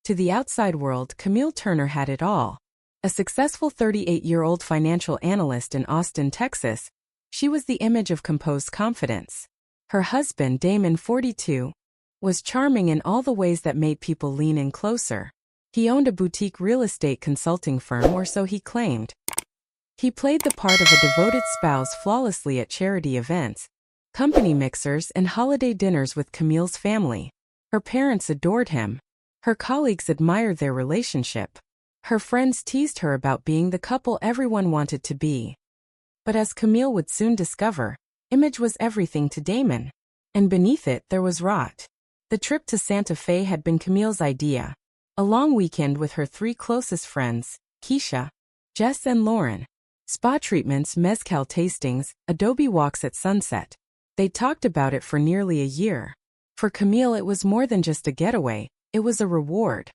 To the outside world, Camille Turner had it all. A successful 38-year-old financial analyst in Austin, Texas, she was the image of composed confidence. Her husband, Damon, 42, was charming in all the ways that made people lean in closer. He owned a boutique real estate consulting firm, or so he claimed. He played the part of a devoted spouse flawlessly at charity events, company mixers, and holiday dinners with Camille's family. Her parents adored him. Her colleagues admired their relationship. Her friends teased her about being the couple everyone wanted to be. But as Camille would soon discover, image was everything to Damon. And beneath it there was rot. The trip to Santa Fe had been Camille's idea. A long weekend with her three closest friends, Keisha, Jess, and Lauren. Spa treatments, mezcal tastings, adobe walks at sunset. They talked about it for nearly a year. For Camille, it was more than just a getaway, it was a reward.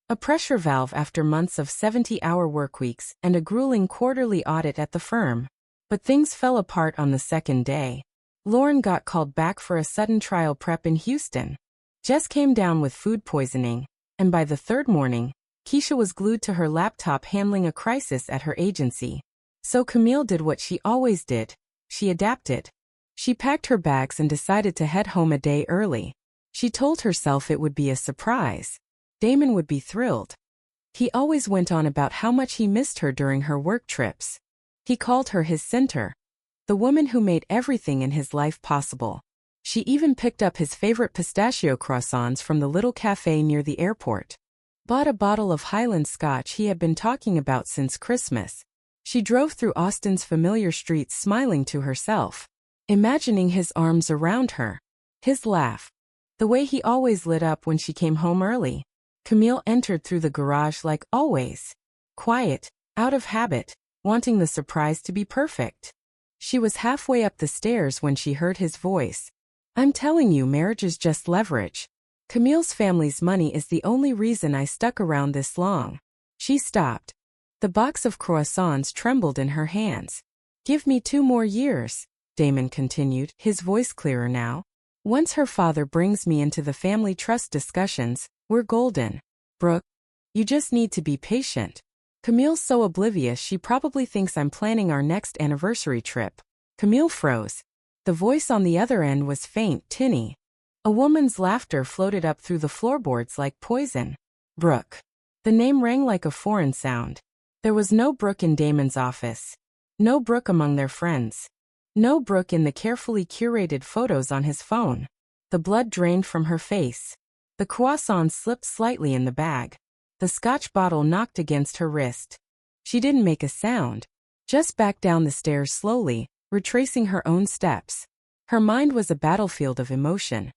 A pressure valve after months of 70-hour workweeks and a grueling quarterly audit at the firm. But things fell apart on the second day. Lauren got called back for a sudden trial prep in Houston. Jess came down with food poisoning, and by the third morning, Keisha was glued to her laptop handling a crisis at her agency. So Camille did what she always did. She adapted. She packed her bags and decided to head home a day early. She told herself it would be a surprise. Damon would be thrilled. He always went on about how much he missed her during her work trips. He called her his center, the woman who made everything in his life possible. She even picked up his favorite pistachio croissants from the little cafe near the airport. Bought a bottle of Highland Scotch he had been talking about since Christmas. She drove through Austin's familiar streets smiling to herself, imagining his arms around her, his laugh, the way he always lit up when she came home early. Camille entered through the garage like always, quiet, out of habit, wanting the surprise to be perfect. She was halfway up the stairs when she heard his voice. "I'm telling you, marriage is just leverage. Camille's family's money is the only reason I stuck around this long." She stopped. The box of croissants trembled in her hands. "Give me 2 more years," Damon continued, his voice clearer now. "Once her father brings me into the family trust discussions, we're golden. Brooke, you just need to be patient." Camille's so oblivious she probably thinks I'm planning our next anniversary trip. Camille froze. The voice on the other end was faint, tinny. A woman's laughter floated up through the floorboards like poison. Brooke. The name rang like a foreign sound. There was no Brooke in Damon's office. No Brooke among their friends. No Brooke in the carefully curated photos on his phone. The blood drained from her face. The croissant slipped slightly in the bag. The Scotch bottle knocked against her wrist. She didn't make a sound. Just backed down the stairs slowly, retracing her own steps. Her mind was a battlefield of emotion.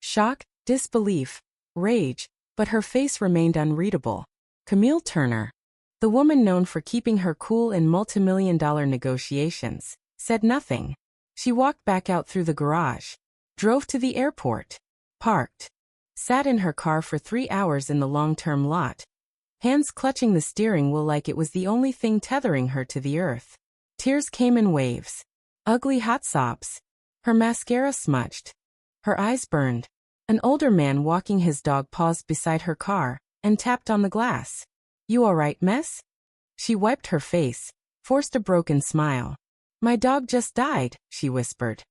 Shock, disbelief, rage, but her face remained unreadable. Camille Turner, the woman known for keeping her cool in multimillion-dollar negotiations, said nothing. She walked back out through the garage, drove to the airport, parked, sat in her car for 3 hours in the long-term lot, hands clutching the steering wheel like it was the only thing tethering her to the earth. Tears came in waves. Ugly hot sobs. Her mascara smudged. Her eyes burned. An older man walking his dog paused beside her car and tapped on the glass. "You all right, miss?" She wiped her face, forced a broken smile. "My dog just died," she whispered.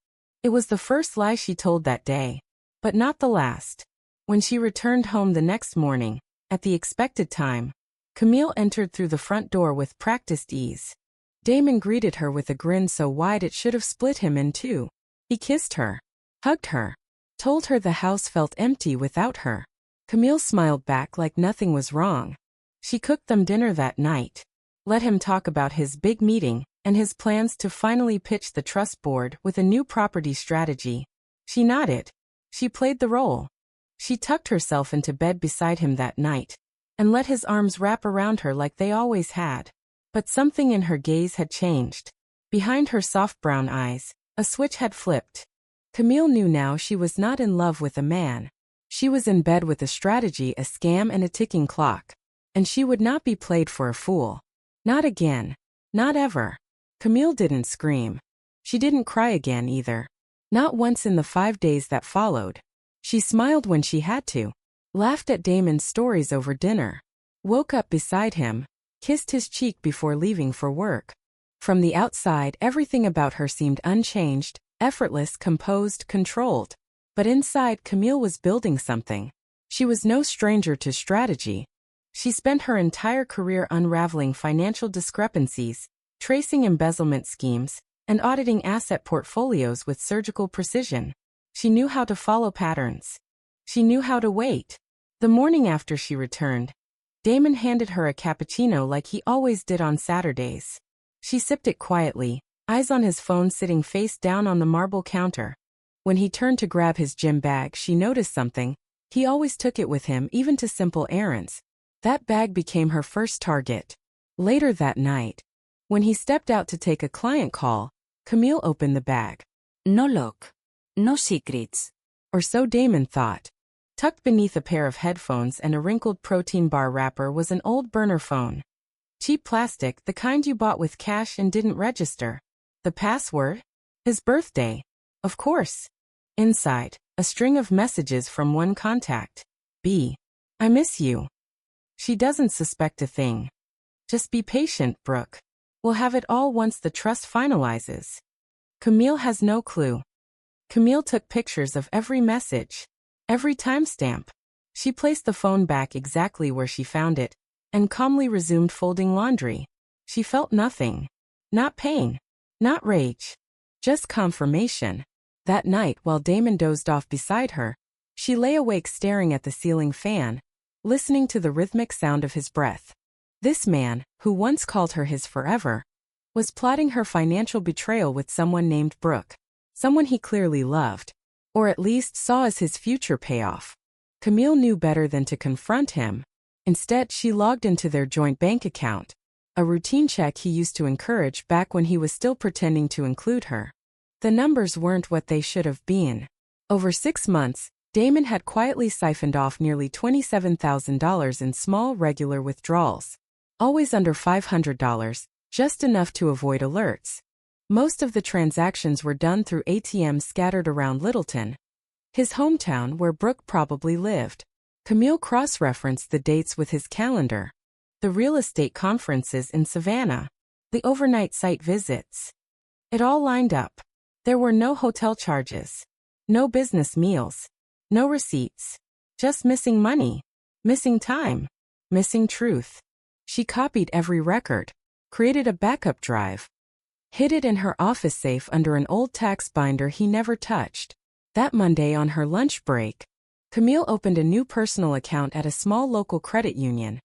It was the first lie she told that day, but not the last. When she returned home the next morning, at the expected time, Camille entered through the front door with practiced ease. Damon greeted her with a grin so wide it should have split him in two. He kissed her, hugged her, told her the house felt empty without her. Camille smiled back like nothing was wrong. She cooked them dinner that night. Let him talk about his big meeting and his plans to finally pitch the trust board with a new property strategy. She nodded. She played the role. She tucked herself into bed beside him that night and let his arms wrap around her like they always had. But something in her gaze had changed. Behind her soft brown eyes, a switch had flipped. Camille knew now she was not in love with a man. She was in bed with a strategy, a scam, and a ticking clock. And she would not be played for a fool. Not again. Not ever. Camille didn't scream. She didn't cry again either. Not once in the 5 days that followed. She smiled when she had to. laughed at Damon's stories over dinner, woke up beside him, kissed his cheek before leaving for work. From the outside, everything about her seemed unchanged, effortless, composed, controlled. But inside, Camille was building something. She was no stranger to strategy. She spent her entire career unraveling financial discrepancies, tracing embezzlement schemes, and auditing asset portfolios with surgical precision. She knew how to follow patterns. She knew how to wait. The morning after she returned, Damon handed her a cappuccino like he always did on Saturdays. She sipped it quietly, eyes on his phone sitting face down on the marble counter. When he turned to grab his gym bag, she noticed something. He always took it with him, even to simple errands. That bag became her first target. Later that night, when he stepped out to take a client call, Camille opened the bag. No lock. No secrets. Or so Damon thought. Tucked beneath a pair of headphones and a wrinkled protein bar wrapper was an old burner phone. Cheap plastic, the kind you bought with cash and didn't register. The password? His birthday. Of course. Inside, a string of messages from one contact. B. I miss you. She doesn't suspect a thing. Just be patient, Brooke. We'll have it all once the trust finalizes. Camille has no clue. Camille took pictures of every message, every timestamp. She placed the phone back exactly where she found it, and calmly resumed folding laundry. She felt nothing. Not pain. Not rage. Just confirmation. That night, while Damon dozed off beside her, she lay awake staring at the ceiling fan, listening to the rhythmic sound of his breath. This man, who once called her his forever, was plotting her financial betrayal with someone named Brooke, someone he clearly loved, or at least saw as his future payoff. Camille knew better than to confront him. Instead, she logged into their joint bank account, a routine check he used to encourage back when he was still pretending to include her. The numbers weren't what they should have been. Over 6 months, Damon had quietly siphoned off nearly $27,000 in small, regular withdrawals. Always under $500, just enough to avoid alerts. Most of the transactions were done through ATMs scattered around Littleton, his hometown where Brooke probably lived. Camille cross-referenced the dates with his calendar. The real estate conferences in Savannah. The overnight site visits. It all lined up. There were no hotel charges. No business meals. No receipts. Just missing money. Missing time. Missing truth. She copied every record. Created a backup drive. Hid it in her office safe under an old tax binder he never touched. That Monday on her lunch break, Camille opened a new personal account at a small local credit union.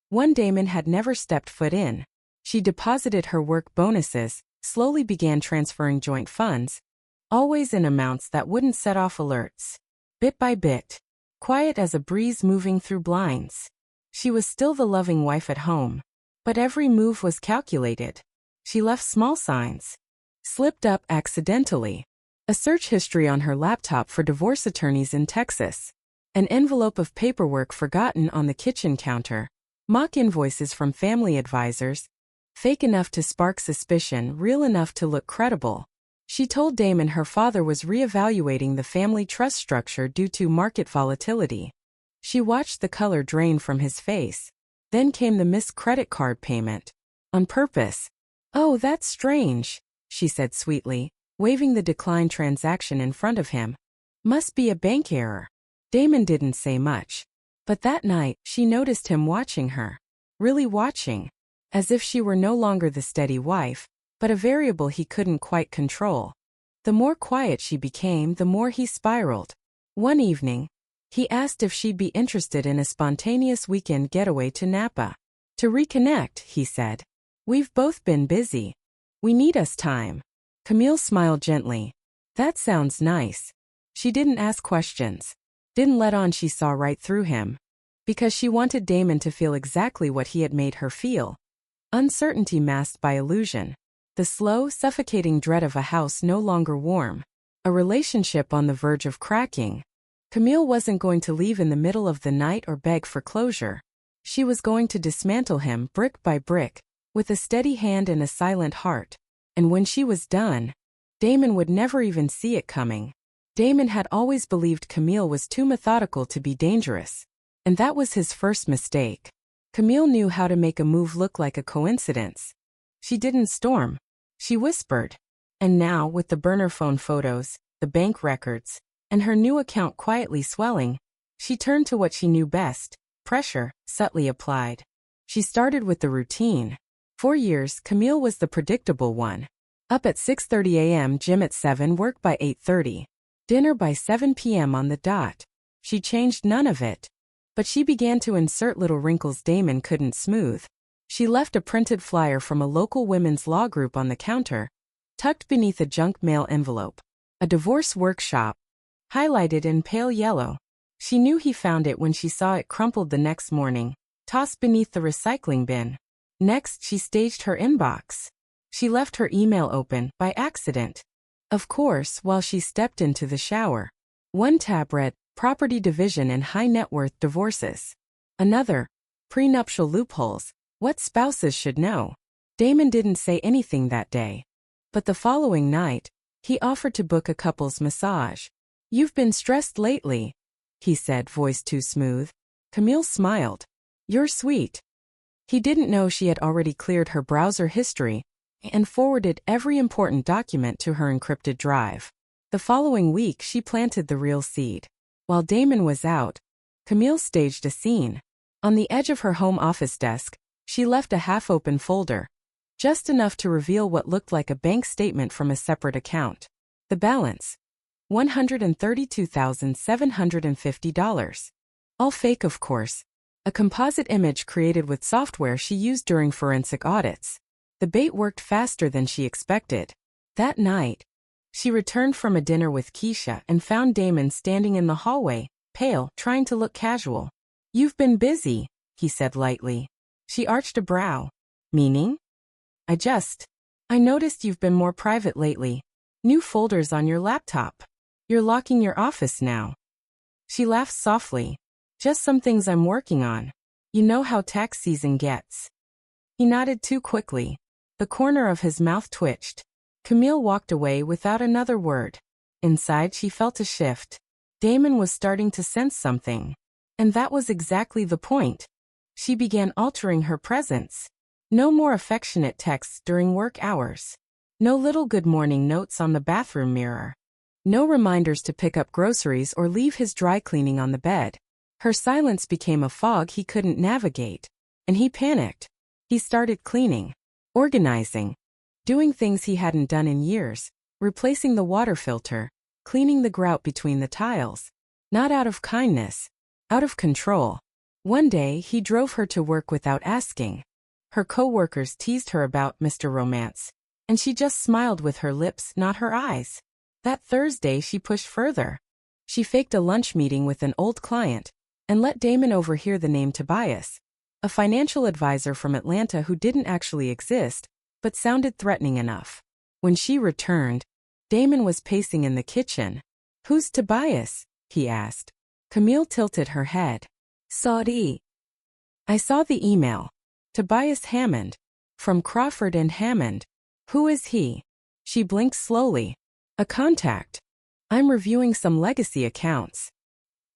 One Damon had never stepped foot in. She deposited her work bonuses, slowly began transferring joint funds, always in amounts that wouldn't set off alerts. Bit by bit, quiet as a breeze moving through blinds. She was still the loving wife at home, but every move was calculated. She left small signs. Slipped up accidentally. A search history on her laptop for divorce attorneys in Texas. An envelope of paperwork forgotten on the kitchen counter. Mock invoices from family advisors. Fake enough to spark suspicion, real enough to look credible. She told Damon her father was reevaluating the family trust structure due to market volatility. She watched the color drain from his face. Then came the missed credit card payment. On purpose. "Oh, that's strange," she said sweetly, waving the declined transaction in front of him. "Must be a bank error." Damon didn't say much. But that night, she noticed him watching her. Really watching. As if she were no longer the steady wife, but a variable he couldn't quite control. The more quiet she became, the more he spiraled. One evening, he asked if she'd be interested in a spontaneous weekend getaway to Napa. "To reconnect," he said. "We've both been busy. We need us time." Camille smiled gently. "That sounds nice." She didn't ask questions. Didn't let on she saw right through him. Because she wanted Damon to feel exactly what he had made her feel. Uncertainty masked by illusion. The slow, suffocating dread of a house no longer warm. A relationship on the verge of cracking. Camille wasn't going to leave in the middle of the night or beg for closure. She was going to dismantle him brick by brick, with a steady hand and a silent heart. And when she was done, Damon would never even see it coming. Damon had always believed Camille was too methodical to be dangerous. And that was his first mistake. Camille knew how to make a move look like a coincidence. She didn't storm. She whispered. And now, with the burner phone photos, the bank records, and her new account quietly swelling, she turned to what she knew best: pressure, subtly applied. She started with the routine. For years, Camille was the predictable one. Up at 6:30 a.m., gym at 7, work by 8:30. Dinner by 7 p.m. on the dot. She changed none of it. But she began to insert little wrinkles Damon couldn't smooth. She left a printed flyer from a local women's law group on the counter, tucked beneath a junk mail envelope. A divorce workshop, highlighted in pale yellow. She knew he found it when she saw it crumpled the next morning, tossed beneath the recycling bin. Next, she staged her inbox. She left her email open, by accident. Of course, while she stepped into the shower. One tab read, Property Division and High Net Worth Divorces. Another, Prenuptial Loopholes, What Spouses Should Know. Damon didn't say anything that day. But the following night, he offered to book a couple's massage. "You've been stressed lately," he said, voice too smooth. Camille smiled. "You're sweet." He didn't know she had already cleared her browser history and forwarded every important document to her encrypted drive. The following week, she planted the real seed. While Damon was out, Camille staged a scene. On the edge of her home office desk, she left a half-open folder, just enough to reveal what looked like a bank statement from a separate account. The balance: $132,750. All fake, of course. A composite image created with software she used during forensic audits. The bait worked faster than she expected. That night, she returned from a dinner with Keisha and found Damon standing in the hallway, pale, trying to look casual. "You've been busy," he said lightly. She arched a brow. "Meaning?" I noticed you've been more private lately. New folders on your laptop. You're locking your office now." She laughed softly. "Just some things I'm working on. You know how tax season gets." He nodded too quickly. The corner of his mouth twitched. Camille walked away without another word. Inside, she felt a shift. Damon was starting to sense something. And that was exactly the point. She began altering her presence. No more affectionate texts during work hours. No little good morning notes on the bathroom mirror. No reminders to pick up groceries or leave his dry cleaning on the bed. Her silence became a fog he couldn't navigate. And he panicked. He started cleaning. Organizing. Doing things he hadn't done in years. Replacing the water filter. Cleaning the grout between the tiles. Not out of kindness. Out of control. One day, he drove her to work without asking. Her co-workers teased her about Mr. Romance. And she just smiled with her lips, not her eyes. That Thursday, she pushed further. She faked a lunch meeting with an old client and let Damon overhear the name Tobias, a financial advisor from Atlanta who didn't actually exist, but sounded threatening enough. When she returned, Damon was pacing in the kitchen. "Who's Tobias?" he asked. Camille tilted her head. "Sorry. I saw the email. Tobias Hammond. From Crawford and Hammond. Who is he?" She blinked slowly. "A contact. I'm reviewing some legacy accounts."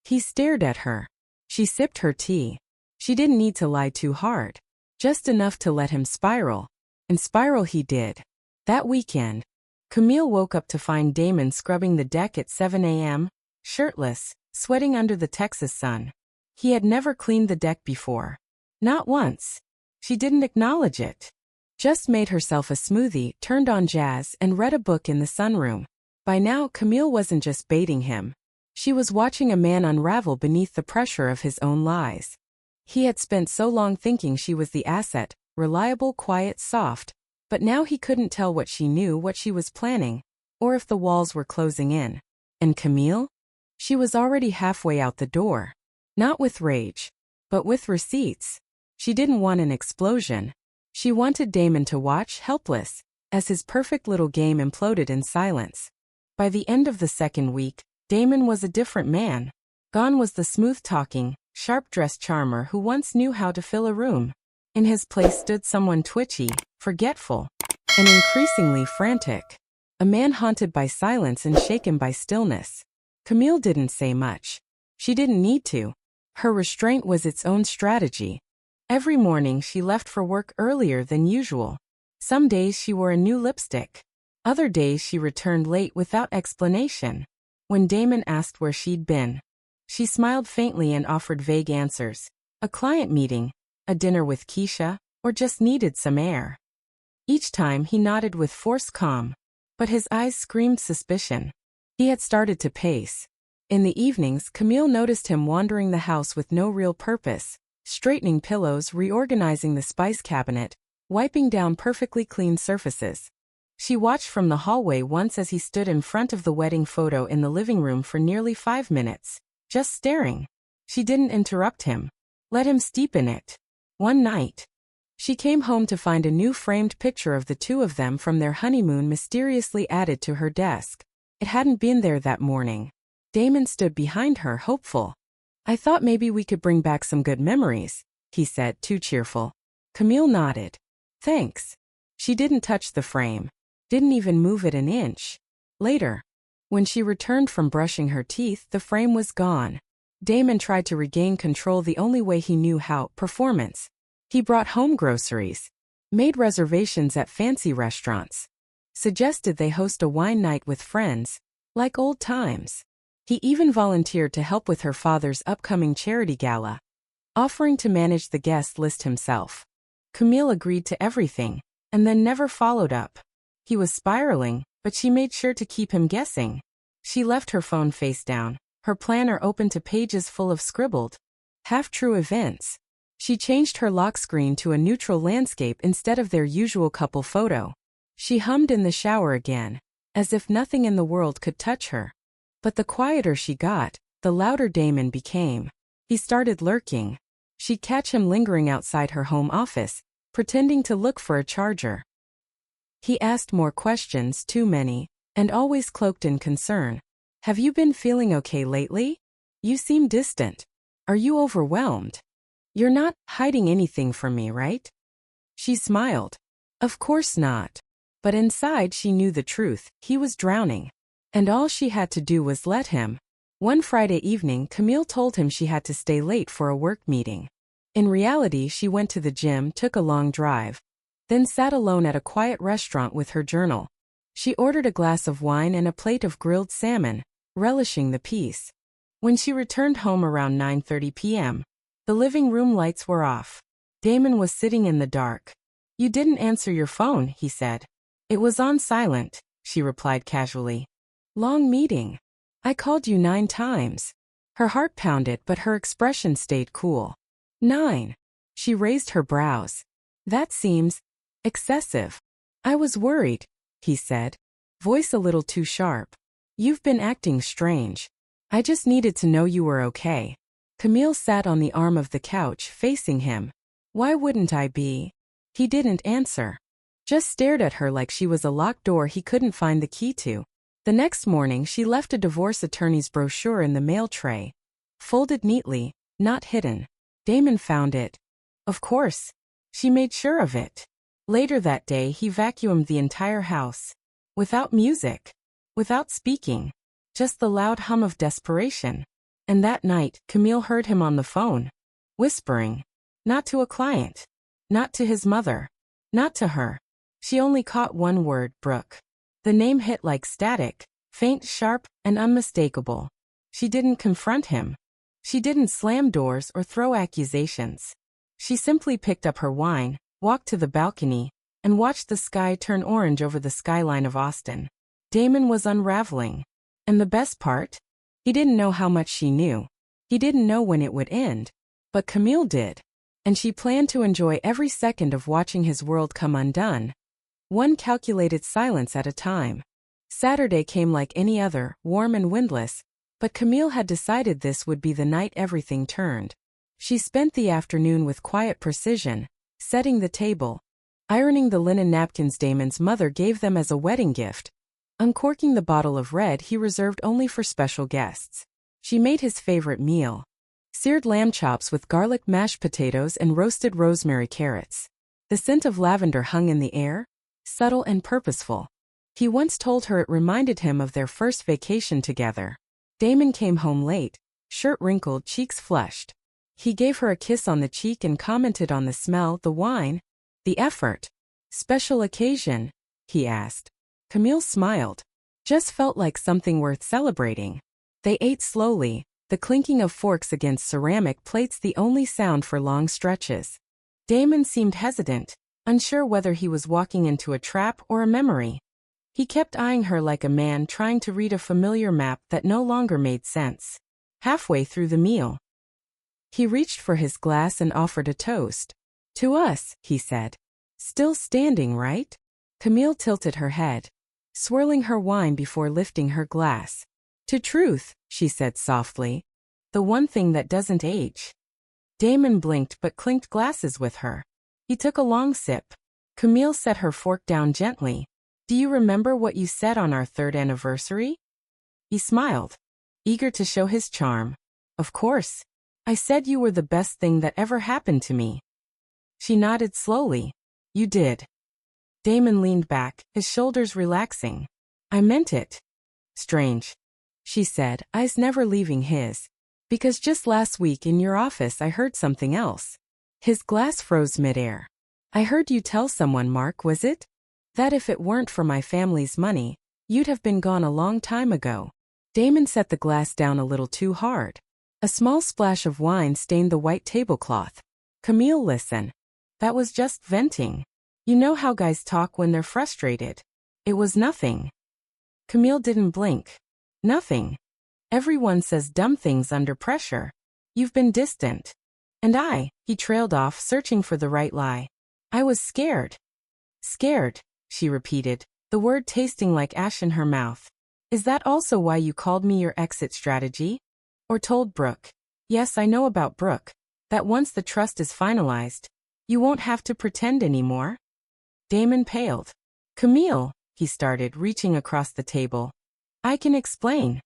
He stared at her. She sipped her tea. She didn't need to lie too hard. Just enough to let him spiral. And spiral he did. That weekend, Camille woke up to find Damon scrubbing the deck at 7 a.m., shirtless, sweating under the Texas sun. He had never cleaned the deck before. Not once. She didn't acknowledge it. Just made herself a smoothie, turned on jazz, and read a book in the sunroom. By now, Camille wasn't just baiting him. She was watching a man unravel beneath the pressure of his own lies. He had spent so long thinking she was the asset, reliable, quiet, soft, but now he couldn't tell what she knew, what she was planning, or if the walls were closing in. And Camille? She was already halfway out the door. Not with rage, but with receipts. She didn't want an explosion. She wanted Damon to watch, helpless, as his perfect little game imploded in silence. By the end of the second week, Damon was a different man. Gone was the smooth-talking, sharp-dressed charmer who once knew how to fill a room. In his place stood someone twitchy, forgetful, and increasingly frantic. A man haunted by silence and shaken by stillness. Camille didn't say much. She didn't need to. Her restraint was its own strategy. Every morning she left for work earlier than usual. Some days she wore a new lipstick. Other days she returned late without explanation. When Damon asked where she'd been, she smiled faintly and offered vague answers. A client meeting, a dinner with Keisha, or just needed some air. Each time he nodded with forced calm, but his eyes screamed suspicion. He had started to pace. In the evenings, Camille noticed him wandering the house with no real purpose, straightening pillows, reorganizing the spice cabinet, wiping down perfectly clean surfaces. She watched from the hallway once as he stood in front of the wedding photo in the living room for nearly 5 minutes, just staring. She didn't interrupt him. Let him steep in it. One night, she came home to find a new framed picture of the two of them from their honeymoon mysteriously added to her desk. It hadn't been there that morning. Damon stood behind her, hopeful. "I thought maybe we could bring back some good memories," he said, too cheerful. Camille nodded. "Thanks." She didn't touch the frame. Didn't even move it an inch. Later, when she returned from brushing her teeth, the frame was gone. Damon tried to regain control the only way he knew how, performance. He brought home groceries, made reservations at fancy restaurants, suggested they host a wine night with friends, like old times. He even volunteered to help with her father's upcoming charity gala, offering to manage the guest list himself. Camille agreed to everything, and then never followed up. He was spiraling, but she made sure to keep him guessing. She left her phone face down, her planner open to pages full of scribbled, half-true events. She changed her lock screen to a neutral landscape instead of their usual couple photo. She hummed in the shower again, as if nothing in the world could touch her. But the quieter she got, the louder Damon became. He started lurking. She'd catch him lingering outside her home office, pretending to look for a charger. He asked more questions, too many, and always cloaked in concern. "Have you been feeling okay lately? You seem distant. Are you overwhelmed? You're not hiding anything from me, right?" She smiled. Of course not. But inside she knew the truth. He was drowning. And all she had to do was let him. One Friday evening, Camille told him she had to stay late for a work meeting. In reality, she went to the gym, took a long drive, then sat alone at a quiet restaurant with her journal. She ordered a glass of wine and a plate of grilled salmon, relishing the peace. When she returned home around 9:30 p.m., the living room lights were off. Damon was sitting in the dark. "You didn't answer your phone," he said. "It was on silent," she replied casually. "Long meeting. I called you 9 times. Her heart pounded, but her expression stayed cool. 9. She raised her brows. "That seems excessive." "I was worried," he said, voice a little too sharp. "You've been acting strange. I just needed to know you were okay." Camille sat on the arm of the couch, facing him. "Why wouldn't I be?" He didn't answer. Just stared at her like she was a locked door he couldn't find the key to. The next morning she left a divorce attorney's brochure in the mail tray. Folded neatly, not hidden. Damon found it. Of course. She made sure of it. Later that day he vacuumed the entire house. Without music. Without speaking. Just the loud hum of desperation. And that night, Camille heard him on the phone. Whispering. Not to a client. Not to his mother. Not to her. She only caught one word, Brooke. The name hit like static, faint, sharp, and unmistakable. She didn't confront him. She didn't slam doors or throw accusations. She simply picked up her wine, walked to the balcony, and watched the sky turn orange over the skyline of Austin. Damon was unraveling. And the best part? He didn't know how much she knew. He didn't know when it would end. But Camille did. And she planned to enjoy every second of watching his world come undone. One calculated silence at a time. Saturday came like any other, warm and windless, but Camille had decided this would be the night everything turned. She spent the afternoon with quiet precision, setting the table, ironing the linen napkins Damon's mother gave them as a wedding gift, uncorking the bottle of red he reserved only for special guests. She made his favorite meal. Seared lamb chops with garlic mashed potatoes and roasted rosemary carrots. The scent of lavender hung in the air, subtle and purposeful. He once told her it reminded him of their first vacation together. Damon came home late, shirt wrinkled, cheeks flushed. He gave her a kiss on the cheek and commented on the smell, the wine, the effort. Special occasion? He asked. Camille smiled. Just felt like something worth celebrating. They ate slowly, the clinking of forks against ceramic plates the only sound for long stretches. Damon seemed hesitant, unsure whether he was walking into a trap or a memory. He kept eyeing her like a man trying to read a familiar map that no longer made sense. Halfway through the meal, he reached for his glass and offered a toast. To us, he said. Still standing, right? Camille tilted her head, swirling her wine before lifting her glass. To truth, she said softly. The one thing that doesn't age. Damon blinked but clinked glasses with her. He took a long sip. Camille set her fork down gently. Do you remember what you said on our 3rd anniversary? He smiled, eager to show his charm. Of course. I said you were the best thing that ever happened to me. She nodded slowly. You did. Damon leaned back, his shoulders relaxing. I meant it. Strange, she said, eyes never leaving his. Because just last week in your office I heard something else. His glass froze midair. I heard you tell someone, Mark, was it? That if it weren't for my family's money, you'd have been gone a long time ago. Damon set the glass down a little too hard. A small splash of wine stained the white tablecloth. Camille, listen. That was just venting. You know how guys talk when they're frustrated. It was nothing. Camille didn't blink. Nothing. Everyone says dumb things under pressure. You've been distant. And he trailed off, searching for the right lie. I was scared. Scared, she repeated, the word tasting like ash in her mouth. Is that also why you called me your exit strategy? Or told Brooke? Yes, I know about Brooke. That once the trust is finalized, you won't have to pretend anymore. Damon paled. Camille, he started, reaching across the table. I can explain.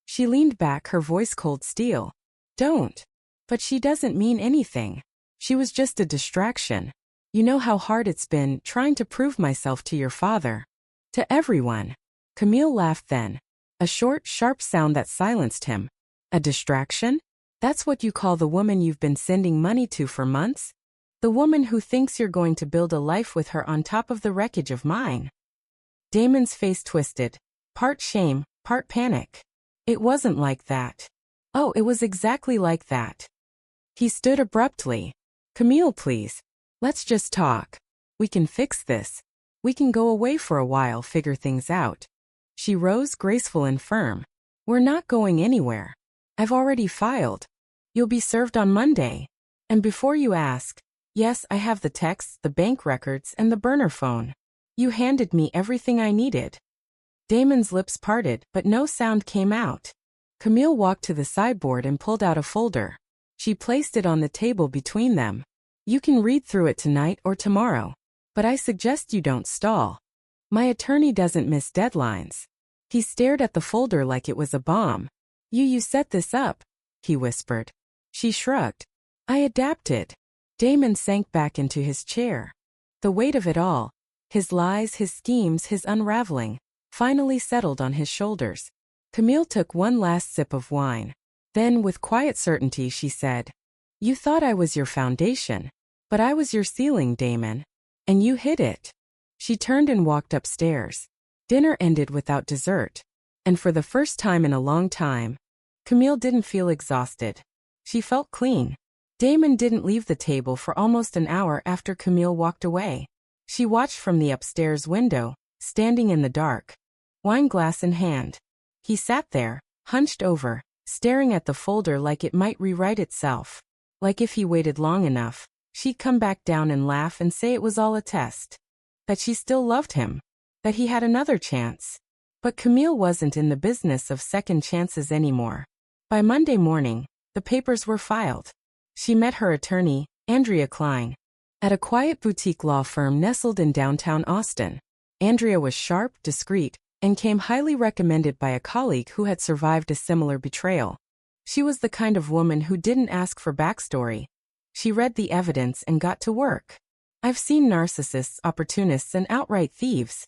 She leaned back, her voice cold steel. Don't. But she doesn't mean anything. She was just a distraction. You know how hard it's been trying to prove myself to your father. To everyone. Camille laughed then. A short, sharp sound that silenced him. A distraction? That's what you call the woman you've been sending money to for months? The woman who thinks you're going to build a life with her on top of the wreckage of mine. Damon's face twisted. Part shame, part panic. It wasn't like that. Oh, it was exactly like that. He stood abruptly. Camille, please. Let's just talk. We can fix this. We can go away for a while, figure things out. She rose, graceful and firm. We're not going anywhere. I've already filed. You'll be served on Monday. And before you ask, yes, I have the texts, the bank records, and the burner phone. You handed me everything I needed. Damon's lips parted, but no sound came out. Camille walked to the sideboard and pulled out a folder. She placed it on the table between them. You can read through it tonight or tomorrow. But I suggest you don't stall. My attorney doesn't miss deadlines. He stared at the folder like it was a bomb. You set this up, he whispered. She shrugged. I adapted. Damon sank back into his chair. The weight of it all, his lies, his schemes, his unraveling, finally settled on his shoulders. Camille took one last sip of wine. Then, with quiet certainty, she said, You thought I was your foundation. But I was your ceiling, Damon. And you hit it. She turned and walked upstairs. Dinner ended without dessert. And for the first time in a long time, Camille didn't feel exhausted. She felt clean. Damon didn't leave the table for almost an hour after Camille walked away. She watched from the upstairs window, standing in the dark, wine glass in hand. He sat there, hunched over, staring at the folder like it might rewrite itself. Like if he waited long enough, she'd come back down and laugh and say it was all a test. That she still loved him. That he had another chance. But Camille wasn't in the business of second chances anymore. By Monday morning, the papers were filed. She met her attorney, Andrea Klein, at a quiet boutique law firm nestled in downtown Austin. Andrea was sharp, discreet, and came highly recommended by a colleague who had survived a similar betrayal. She was the kind of woman who didn't ask for backstory. She read the evidence and got to work. I've seen narcissists, opportunists, and outright thieves,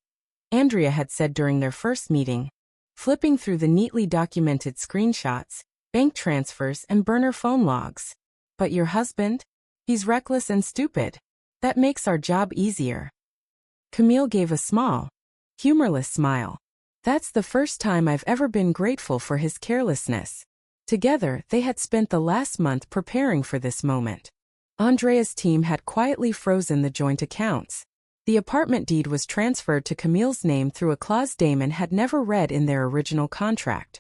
Andrea had said during their first meeting, flipping through the neatly documented screenshots, bank transfers, and burner phone logs. But your husband? He's reckless and stupid. That makes our job easier. Camille gave a small, humorless smile. That's the first time I've ever been grateful for his carelessness. Together, they had spent the last month preparing for this moment. Andrea's team had quietly frozen the joint accounts. The apartment deed was transferred to Camille's name through a clause Damon had never read in their original contract.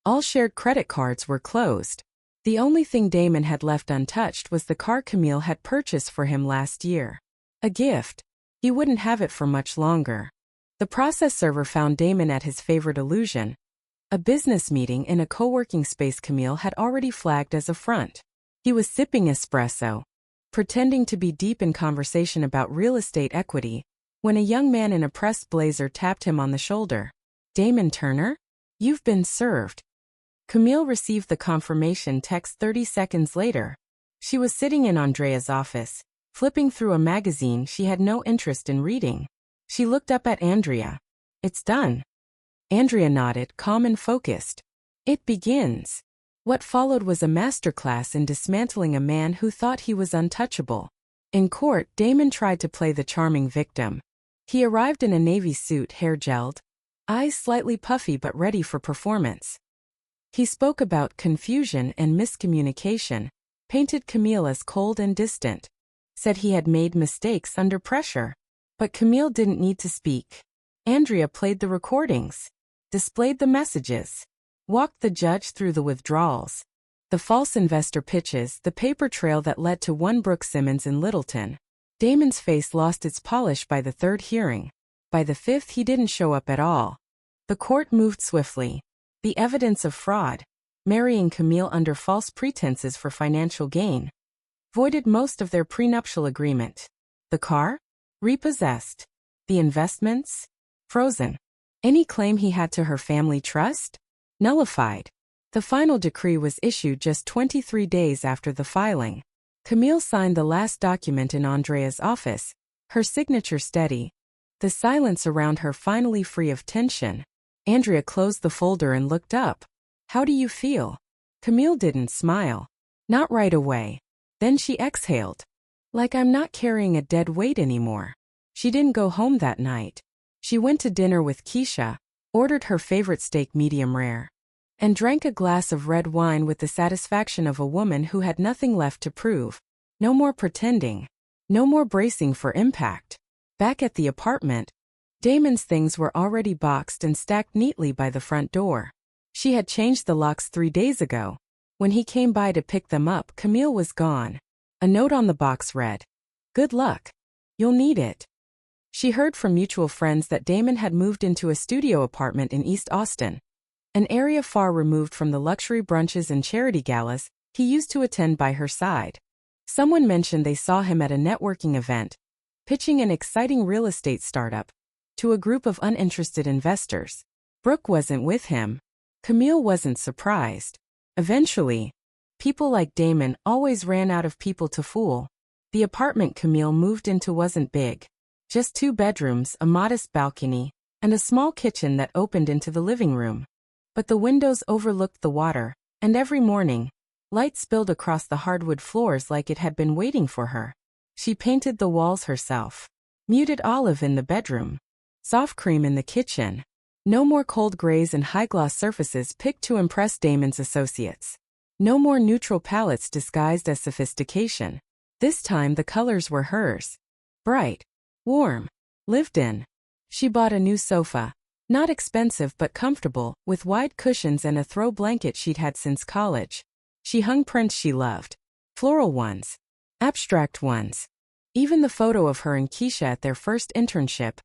All shared credit cards were closed. The only thing Damon had left untouched was the car Camille had purchased for him last year. A gift. He wouldn't have it for much longer. The process server found Damon at his favorite illusion, a business meeting in a co-working space Camille had already flagged as a front. He was sipping espresso, pretending to be deep in conversation about real estate equity, when a young man in a pressed blazer tapped him on the shoulder. Damon Turner? You've been served. Camille received the confirmation text 30 seconds later. She was sitting in Andrea's office, flipping through a magazine she had no interest in reading. She looked up at Andrea. It's done. Andrea nodded, calm and focused. It begins. What followed was a masterclass in dismantling a man who thought he was untouchable. In court, Damon tried to play the charming victim. He arrived in a navy suit, hair gelled, eyes slightly puffy but ready for performance. He spoke about confusion and miscommunication, painted Camille as cold and distant, said he had made mistakes under pressure. But Camille didn't need to speak. Andrea played the recordings, displayed the messages, walked the judge through the withdrawals, the false investor pitches, the paper trail that led to one Brooke Simmons in Littleton. Damon's face lost its polish by the third hearing. By the fifth, he didn't show up at all. The court moved swiftly. The evidence of fraud, marrying Camille under false pretenses for financial gain, voided most of their prenuptial agreement. The car? Repossessed. The investments? Frozen. Any claim he had to her family trust? Nullified. The final decree was issued just 23 days after the filing. Camille signed the last document in Andrea's office, her signature steady, the silence around her finally free of tension. Andrea closed the folder and looked up. How do you feel? Camille didn't smile. Not right away. Then she exhaled. Like I'm not carrying a dead weight anymore. She didn't go home that night. She went to dinner with Keisha, ordered her favorite steak medium rare, and drank a glass of red wine with the satisfaction of a woman who had nothing left to prove. No more pretending. No more bracing for impact. Back at the apartment, Damon's things were already boxed and stacked neatly by the front door. She had changed the locks 3 days ago. When he came by to pick them up, Camille was gone. A note on the box read, "Good luck. You'll need it." She heard from mutual friends that Damon had moved into a studio apartment in East Austin, an area far removed from the luxury brunches and charity galas he used to attend by her side. Someone mentioned they saw him at a networking event, pitching an exciting real estate startup to a group of uninterested investors. Brooke wasn't with him. Camille wasn't surprised. Eventually, people like Damon always ran out of people to fool. The apartment Camille moved into wasn't big. Just 2 bedrooms, a modest balcony, and a small kitchen that opened into the living room. But the windows overlooked the water, and every morning, light spilled across the hardwood floors like it had been waiting for her. She painted the walls herself. Muted olive in the bedroom. Soft cream in the kitchen. No more cold grays and high-gloss surfaces picked to impress Damon's associates. No more neutral palettes disguised as sophistication. This time the colors were hers. Bright. Warm. Lived in. She bought a new sofa. Not expensive but comfortable, with wide cushions and a throw blanket she'd had since college. She hung prints she loved. Floral ones. Abstract ones. Even the photo of her and Keisha at their first internship,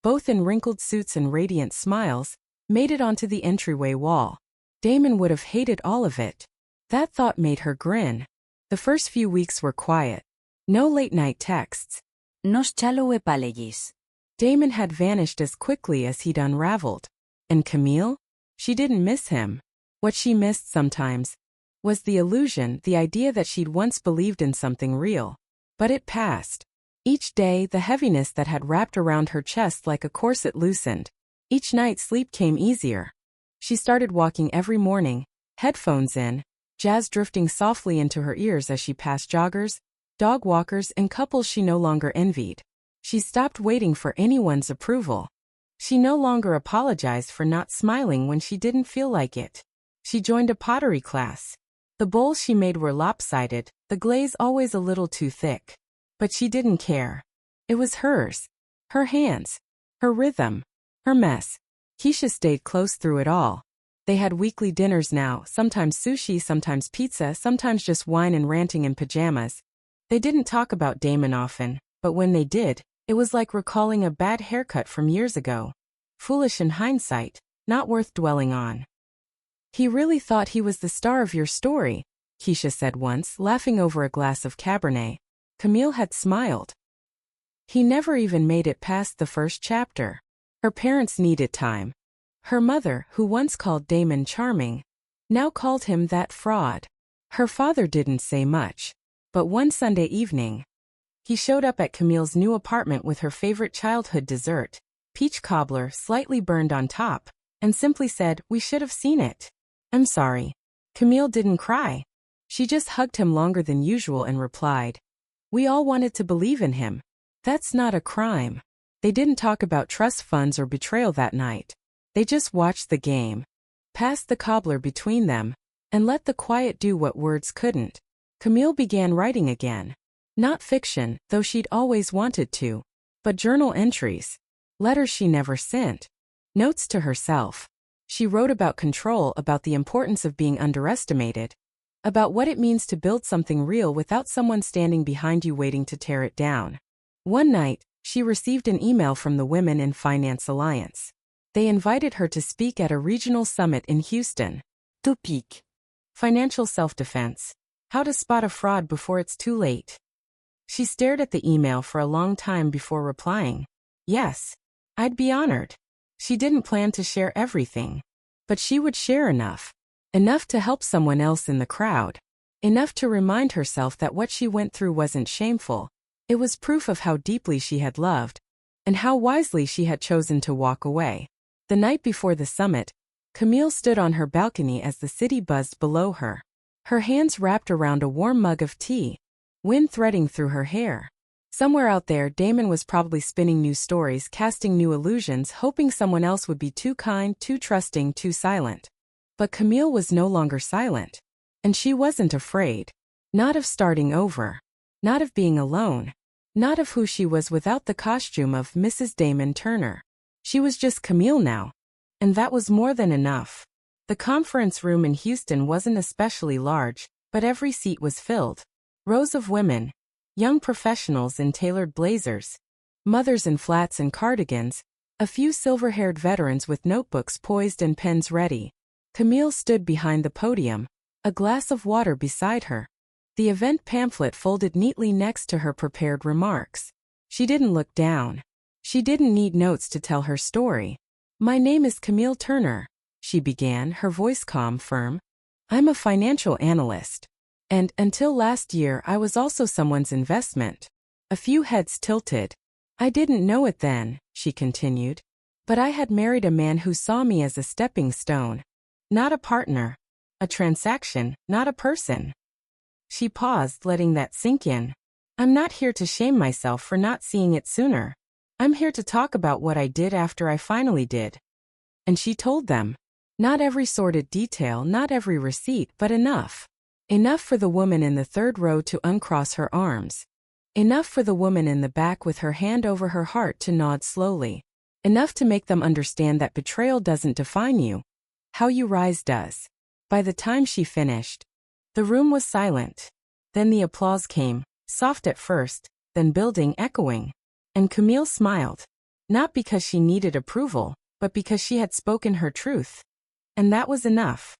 both in wrinkled suits and radiant smiles, made it onto the entryway wall. Damon would have hated all of it. That thought made her grin. The first few weeks were quiet. No late-night texts. Nos chalo epalegis. Damon had vanished as quickly as he'd unraveled. And Camille? She didn't miss him. What she missed sometimes was the illusion, the idea that she'd once believed in something real. But it passed. Each day, the heaviness that had wrapped around her chest like a corset loosened. Each night, sleep came easier. She started walking every morning, headphones in, jazz drifting softly into her ears as she passed joggers, dog walkers, and couples she no longer envied. She stopped waiting for anyone's approval. She no longer apologized for not smiling when she didn't feel like it. She joined a pottery class. The bowls she made were lopsided, the glaze always a little too thick. But she didn't care. It was hers. Her hands. Her rhythm. Her mess. Keisha stayed close through it all. They had weekly dinners now, sometimes sushi, sometimes pizza, sometimes just wine and ranting in pajamas. They didn't talk about Damon often, but when they did, it was like recalling a bad haircut from years ago. Foolish in hindsight, not worth dwelling on. "He really thought he was the star of your story," Keisha said once, laughing over a glass of Cabernet. Camille had smiled. "He never even made it past the first chapter." Her parents needed time. Her mother, who once called Damon charming, now called him that fraud. Her father didn't say much. But one Sunday evening, he showed up at Camille's new apartment with her favorite childhood dessert, peach cobbler slightly burned on top, and simply said, "We should have seen it." "I'm sorry." Camille didn't cry. She just hugged him longer than usual and replied, "We all wanted to believe in him. That's not a crime." They didn't talk about trust funds or betrayal that night. They just watched the game, passed the cobbler between them, and let the quiet do what words couldn't. Camille began writing again. Not fiction, though she'd always wanted to, but journal entries. Letters she never sent. Notes to herself. She wrote about control, about the importance of being underestimated, about what it means to build something real without someone standing behind you waiting to tear it down. One night, she received an email from the Women in Finance Alliance. They invited her to speak at a regional summit in Houston. Topic: Financial self-defense. How to spot a fraud before it's too late. She stared at the email for a long time before replying. Yes, I'd be honored. She didn't plan to share everything, but she would share enough. Enough to help someone else in the crowd. Enough to remind herself that what she went through wasn't shameful. It was proof of how deeply she had loved, and how wisely she had chosen to walk away. The night before the summit, Camille stood on her balcony as the city buzzed below her. Her hands wrapped around a warm mug of tea, wind threading through her hair. Somewhere out there, Damon was probably spinning new stories, casting new illusions, hoping someone else would be too kind, too trusting, too silent. But Camille was no longer silent. And she wasn't afraid. Not of starting over. Not of being alone. Not of who she was without the costume of Mrs. Damon Turner. She was just Camille now. And that was more than enough. The conference room in Houston wasn't especially large, but every seat was filled. Rows of women, young professionals in tailored blazers, mothers in flats and cardigans, a few silver-haired veterans with notebooks poised and pens ready. Camille stood behind the podium, a glass of water beside her. The event pamphlet folded neatly next to her prepared remarks. She didn't look down. She didn't need notes to tell her story. "My name is Camille Turner," she began, her voice calm, firm. "I'm a financial analyst. And until last year I was also someone's investment." A few heads tilted. "I didn't know it then," she continued. "But I had married a man who saw me as a stepping stone. Not a partner. A transaction, not a person." She paused, letting that sink in. "I'm not here to shame myself for not seeing it sooner. I'm here to talk about what I did after I finally did." And she told them. Not every sordid detail, not every receipt, but enough. Enough for the woman in the third row to uncross her arms. Enough for the woman in the back with her hand over her heart to nod slowly. Enough to make them understand that betrayal doesn't define you. How you rise does. By the time she finished, the room was silent. Then the applause came, soft at first, then building, echoing. And Camille smiled. Not because she needed approval, but because she had spoken her truth. And that was enough.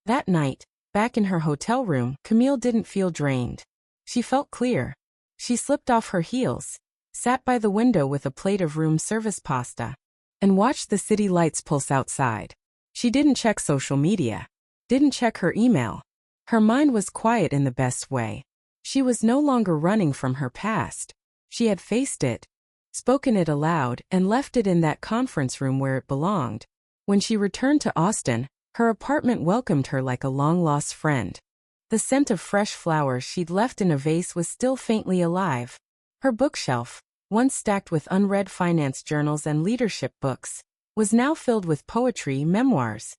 That night, back in her hotel room, Camille didn't feel drained. She felt clear. She slipped off her heels, sat by the window with a plate of room service pasta, and watched the city lights pulse outside. She didn't check social media. Didn't check her email. Her mind was quiet in the best way. She was no longer running from her past. She had faced it, spoken it aloud, and left it in that conference room where it belonged. When she returned to Austin, her apartment welcomed her like a long-lost friend. The scent of fresh flowers she'd left in a vase was still faintly alive. Her bookshelf, once stacked with unread finance journals and leadership books, was now filled with poetry, memoirs,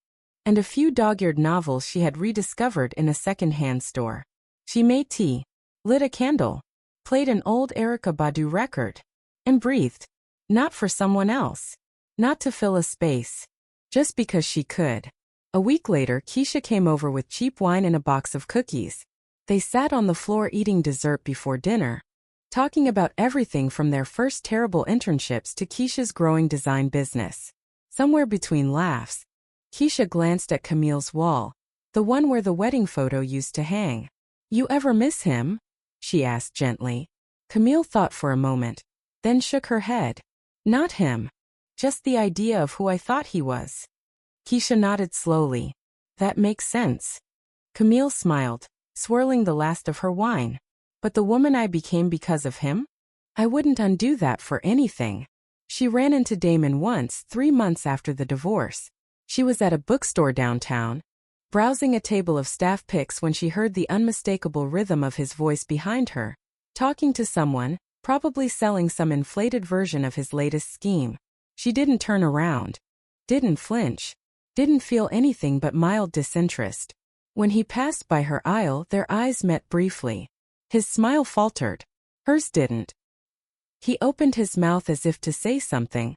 and a few dog-eared novels she had rediscovered in a second-hand store. She made tea, lit a candle, played an old Erykah Badu record, and breathed. Not for someone else. Not to fill a space. Just because she could. A week later, Keisha came over with cheap wine and a box of cookies. They sat on the floor eating dessert before dinner, talking about everything from their first terrible internships to Keisha's growing design business. Somewhere between laughs, Keisha glanced at Camille's wall, the one where the wedding photo used to hang. "You ever miss him?" she asked gently. Camille thought for a moment, then shook her head. "Not him. Just the idea of who I thought he was." Keisha nodded slowly. "That makes sense." Camille smiled, swirling the last of her wine. "But the woman I became because of him? I wouldn't undo that for anything." She ran into Damon once, 3 months after the divorce. She was at a bookstore downtown, browsing a table of staff pics when she heard the unmistakable rhythm of his voice behind her, talking to someone, probably selling some inflated version of his latest scheme. She didn't turn around, didn't flinch, didn't feel anything but mild disinterest. When he passed by her aisle, their eyes met briefly. His smile faltered. Hers didn't. He opened his mouth as if to say something,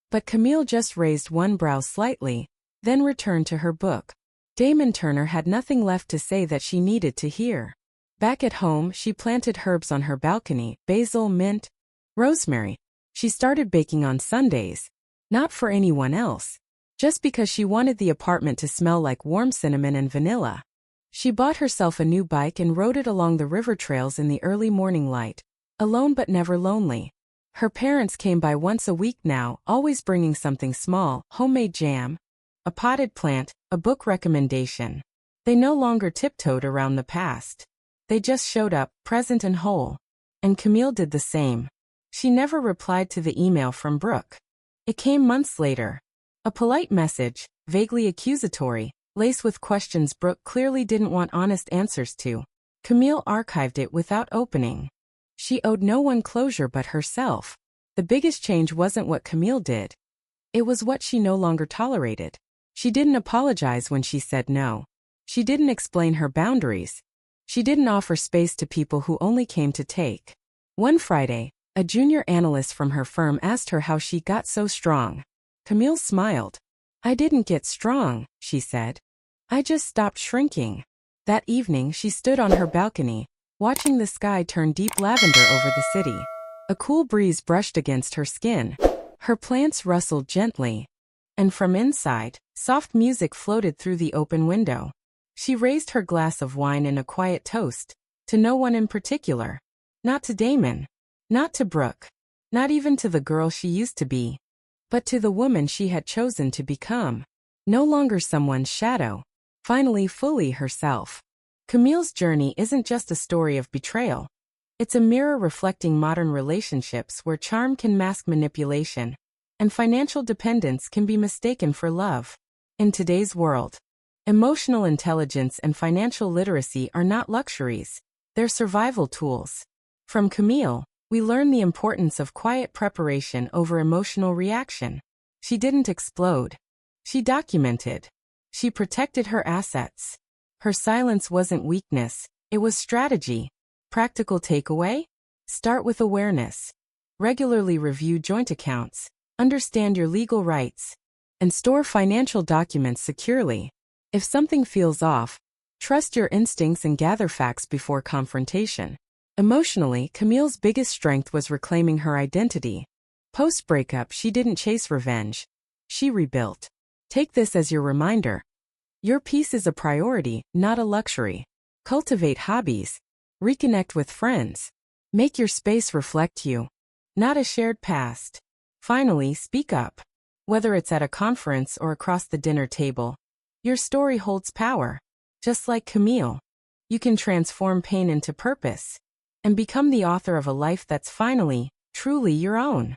but Camille just raised one brow slightly, then returned to her book. Damon Turner had nothing left to say that she needed to hear. Back at home, she planted herbs on her balcony, basil, mint, rosemary. She started baking on Sundays, not for anyone else, just because she wanted the apartment to smell like warm cinnamon and vanilla. She bought herself a new bike and rode it along the river trails in the early morning light, alone but never lonely. Her parents came by once a week now, always bringing something small, homemade jam, a potted plant, a book recommendation. They no longer tiptoed around the past. They just showed up, present and whole. And Camille did the same. She never replied to the email from Brooke. It came months later. A polite message, vaguely accusatory, laced with questions Brooke clearly didn't want honest answers to. Camille archived it without opening. She owed no one closure but herself. The biggest change wasn't what Camille did. It was what she no longer tolerated. She didn't apologize when she said no. She didn't explain her boundaries. She didn't offer space to people who only came to take. One Friday, a junior analyst from her firm asked her how she got so strong. Camille smiled. "I didn't get strong," she said. "I just stopped shrinking." That evening, she stood on her balcony, watching the sky turn deep lavender over the city. A cool breeze brushed against her skin. Her plants rustled gently. And from inside, soft music floated through the open window. She raised her glass of wine in a quiet toast, to no one in particular. Not to Damon. Not to Brooke. Not even to the girl she used to be. But to the woman she had chosen to become. No longer someone's shadow. Finally fully herself. Camille's journey isn't just a story of betrayal. It's a mirror reflecting modern relationships where charm can mask manipulation, and financial dependence can be mistaken for love. In today's world, emotional intelligence and financial literacy are not luxuries, they're survival tools. From Camille, we learn the importance of quiet preparation over emotional reaction. She didn't explode. She documented. She protected her assets. Her silence wasn't weakness, it was strategy. Practical takeaway? Start with awareness. Regularly review joint accounts, understand your legal rights, and store financial documents securely. If something feels off, trust your instincts and gather facts before confrontation. Emotionally, Camille's biggest strength was reclaiming her identity. Post-breakup, she didn't chase revenge. She rebuilt. Take this as your reminder. Your peace is a priority, not a luxury. Cultivate hobbies. Reconnect with friends. Make your space reflect you, not a shared past. Finally, speak up. Whether it's at a conference or across the dinner table, your story holds power. Just like Camille, you can transform pain into purpose and become the author of a life that's finally, truly your own.